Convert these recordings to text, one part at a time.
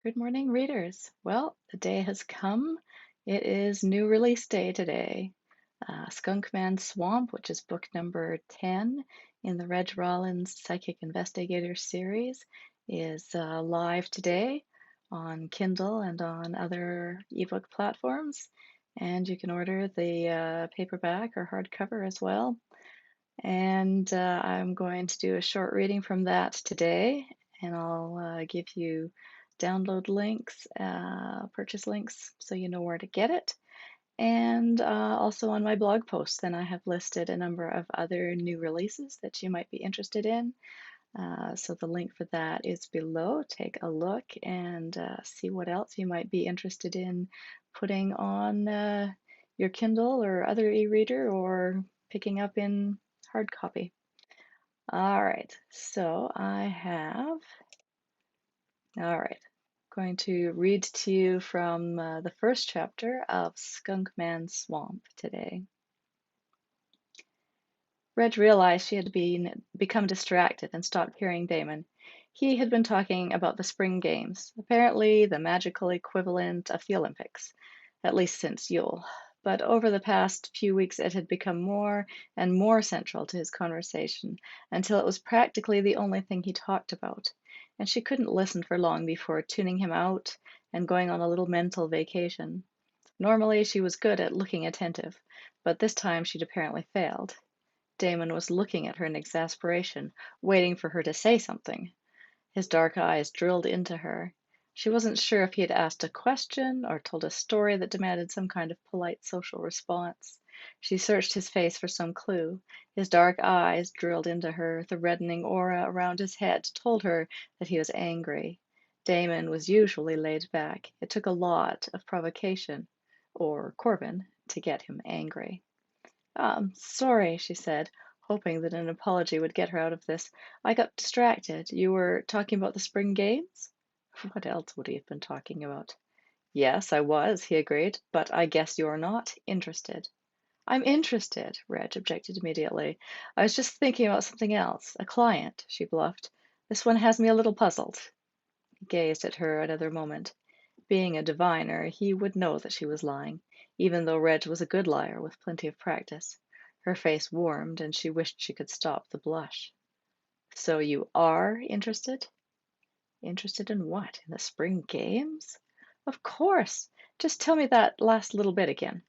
Good morning, readers. Well, the day has come. It is new release day today. Skunk Man Swamp, which is book number 10 in the Reg Rawlins Psychic Investigator series, is live today on Kindle and on other ebook platforms. And you can order the paperback or hardcover as well. And I'm going to do a short reading from that today, and I'll give you download links, purchase links, so you know where to get it. And also on my blog post, then I have listed a number of other new releases that you might be interested in. So the link for that is below. Take a look and see what else you might be interested in putting on your Kindle or other e-reader or picking up in hard copy. All right, so all right, going to read to you from the first chapter of Skunk Man Swamp today. Reg realized she had become distracted and stopped hearing Damon. He had been talking about the spring games, apparently the magical equivalent of the Olympics, at least since Yule. But over the past few weeks it had become more and more central to his conversation, until it was practically the only thing he talked about, and she couldn't listen for long before tuning him out and going on a little mental vacation. Normally she was good at looking attentive, but this time she'd apparently failed. Damon was looking at her in exasperation, waiting for her to say something. His dark eyes drilled into her. She wasn't sure if he had asked a question or told a story that demanded some kind of polite social response. She searched his face for some clue. His dark eyes drilled into her. The reddening aura around his head told her that he was angry. Damon was usually laid back. It took a lot of provocation, or Corbin, to get him angry. Sorry, she said, hoping that an apology would get her out of this. I got distracted. You were talking about the spring games? What else would he have been talking about? Yes, I was, he agreed, but I guess you're not interested. I'm interested, Reg objected immediately. I was just thinking about something else. A client, she bluffed. This one has me a little puzzled. He gazed at her another moment. Being a diviner, he would know that she was lying, even though Reg was a good liar with plenty of practice. Her face warmed, and she wished she could stop the blush. So you are interested? Interested in what? In the spring games? Of course. Just tell me that last little bit again.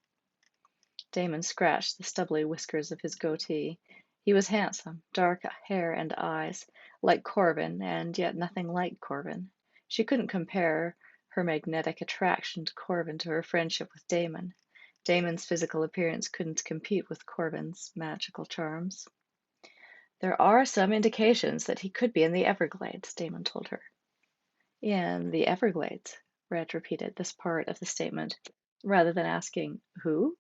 Damon scratched the stubbly whiskers of his goatee. He was handsome, dark hair and eyes, like Corbin, and yet nothing like Corbin. She couldn't compare her magnetic attraction to Corbin to her friendship with Damon. Damon's physical appearance couldn't compete with Corbin's magical charms. There are some indications that he could be in the Everglades, Damon told her. In the Everglades, Reg repeated this part of the statement, rather than asking, who?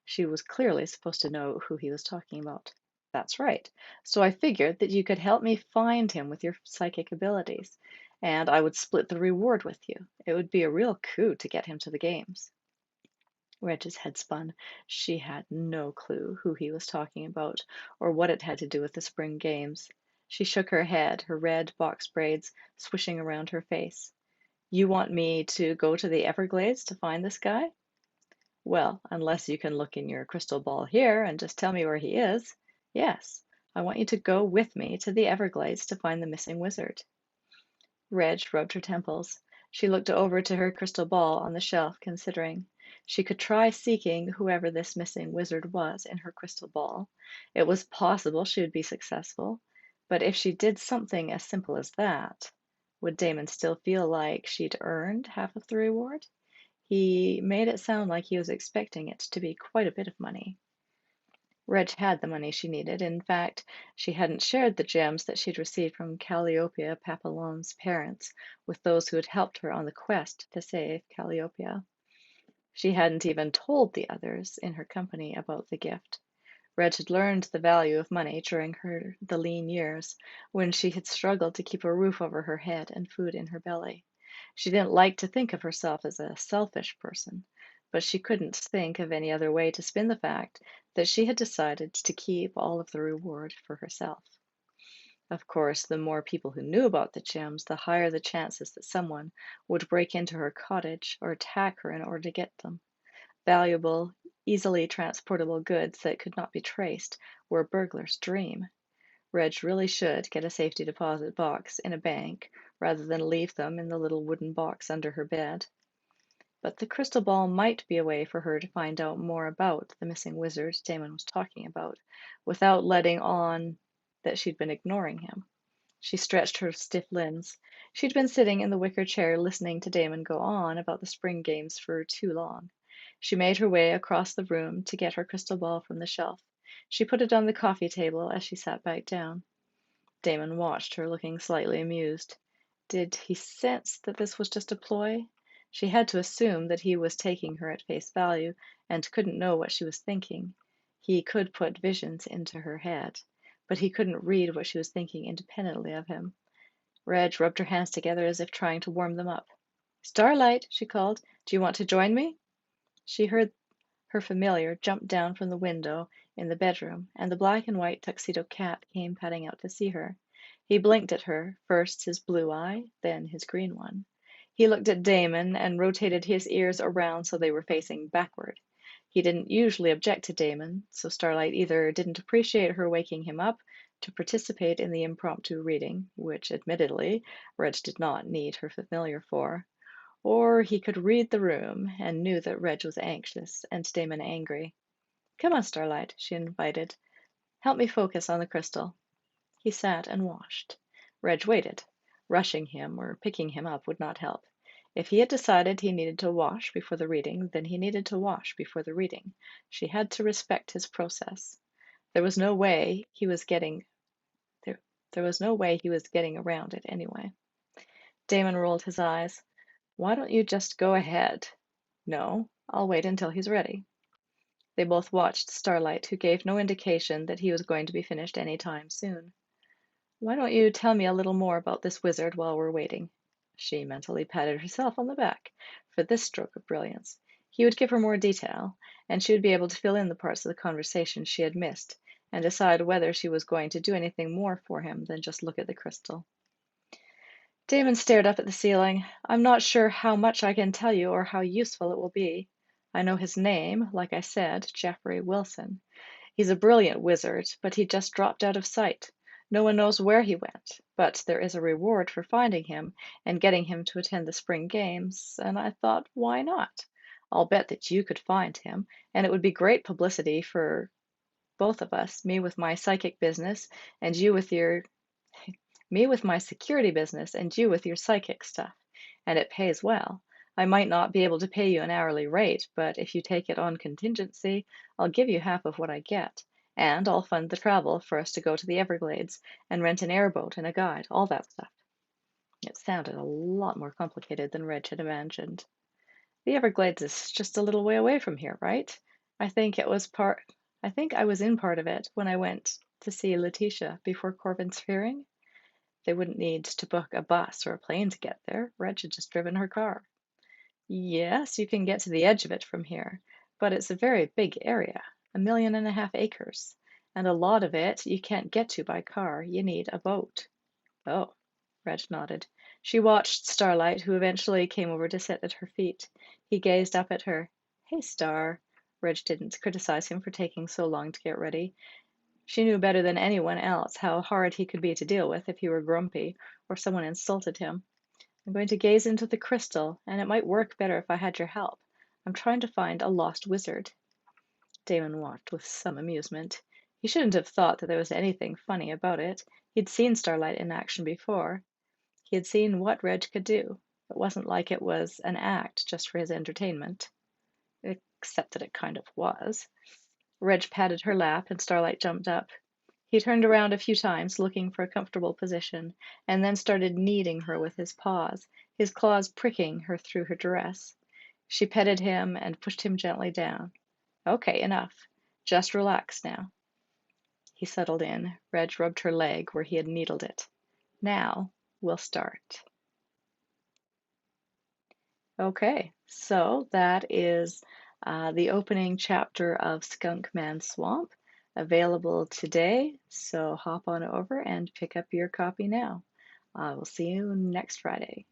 She was clearly supposed to know who he was talking about. That's right. So I figured that you could help me find him with your psychic abilities, and I would split the reward with you. It would be a real coup to get him to the games. Reg's head spun. She had no clue who he was talking about or what it had to do with the spring games. She shook her head, her red box braids swishing around her face. You want me to go to the Everglades to find this guy? Well, unless you can look in your crystal ball here and just tell me where he is. Yes, I want you to go with me to the Everglades to find the missing wizard. Reg rubbed her temples. She looked over to her crystal ball on the shelf, considering. She could try seeking whoever this missing wizard was in her crystal ball. It was possible she would be successful, but if she did something as simple as that, would Damon still feel like she'd earned half of the reward? He made it sound like he was expecting it to be quite a bit of money. Reg had the money she needed. In fact, she hadn't shared the gems that she'd received from Calliope Papillon's parents with those who had helped her on the quest to save Calliope. She hadn't even told the others in her company about the gift. Reg had learned the value of money during the lean years, when she had struggled to keep a roof over her head and food in her belly. She didn't like to think of herself as a selfish person, but she couldn't think of any other way to spin the fact that she had decided to keep all of the reward for herself. Of course, the more people who knew about the gems, the higher the chances that someone would break into her cottage or attack her in order to get them. Valuable, easily transportable goods that could not be traced were a burglar's dream. Reg really should get a safety deposit box in a bank rather than leave them in the little wooden box under her bed. But the crystal ball might be a way for her to find out more about the missing wizard Damon was talking about, without letting on that she'd been ignoring him. She stretched her stiff limbs. She'd been sitting in the wicker chair listening to Damon go on about the spring games for too long. She made her way across the room to get her crystal ball from the shelf. She put it on the coffee table as she sat back down. Damon watched her, looking slightly amused. Did he sense that this was just a ploy? She had to assume that he was taking her at face value and couldn't know what she was thinking. He could put visions into her head, but he couldn't read what she was thinking independently of him. Reg rubbed her hands together as if trying to warm them up. Starlight, she called. Do you want to join me? She heard her familiar jump down from the window in the bedroom, and the black and white tuxedo cat came padding out to see her. He blinked at her, first his blue eye, then his green one. He looked at Damon and rotated his ears around so they were facing backward. He didn't usually object to Damon, so Starlight either didn't appreciate her waking him up to participate in the impromptu reading, which admittedly Reg did not need her familiar for, or he could read the room and knew that Reg was anxious and Damon angry. Come on, Starlight, she invited. Help me focus on the crystal. He sat and watched. Reg waited. Rushing him or picking him up would not help. If he had decided he needed to wash before the reading, then he needed to wash before the reading. She had to respect his process. There was no way he was getting there was no way he was getting around it anyway. Damon rolled his eyes. Why don't you just go ahead? No, I'll wait until he's ready. They both watched Starlight, who gave no indication that he was going to be finished any time soon. Why don't you tell me a little more about this wizard while we're waiting? She mentally patted herself on the back for this stroke of brilliance. He would give her more detail, and she would be able to fill in the parts of the conversation she had missed and decide whether she was going to do anything more for him than just look at the crystal. Damon stared up at the ceiling. I'm not sure how much I can tell you or how useful it will be. I know his name, like I said, Jeffrey Wilson. He's a brilliant wizard, but he just dropped out of sight. No one knows where he went, but there is a reward for finding him and getting him to attend the spring games, and I thought, why not? I'll bet that you could find him, and it would be great publicity for both of us, me with my psychic business and you with your me with my security business and you with your psychic stuff. And it pays well. I might not be able to pay you an hourly rate, but if you take it on contingency, I'll give you half of what I get. And I'll fund the travel for us to go to the Everglades and rent an airboat and a guide, all that stuff. It sounded a lot more complicated than Reg had imagined. The Everglades is just a little way away from here, right? I think it was part I think I was in part of it when I went to see Letitia before Corbin's hearing. They wouldn't need to book a bus or a plane to get there. Reg had just driven her car. Yes, you can get to the edge of it from here, but it's a very big area, 1.5 million acres, and a lot of it you can't get to by car. You need a boat. Oh, Reg nodded. She watched Starlight, who eventually came over to sit at her feet. He gazed up at her. Hey, Star. Reg didn't criticize him for taking so long to get ready. She knew better than anyone else how hard he could be to deal with if he were grumpy or someone insulted him. I'm going to gaze into the crystal, and it might work better if I had your help. I'm trying to find a lost wizard. Damon watched with some amusement. He shouldn't have thought that there was anything funny about it. He'd seen Starlight in action before. He had seen what Reg could do. It wasn't like it was an act just for his entertainment. Except that it kind of was. Reg patted her lap, and Starlight jumped up. He turned around a few times, looking for a comfortable position, and then started kneading her with his paws, his claws pricking her through her dress. She petted him and pushed him gently down. Okay, enough. Just relax now. He settled in. Reg rubbed her leg where he had needled it. Now we'll start. Okay, so that is the opening chapter of Skunk Man Swamp. available today, so hop on over and pick up your copy now. I will see you next Friday.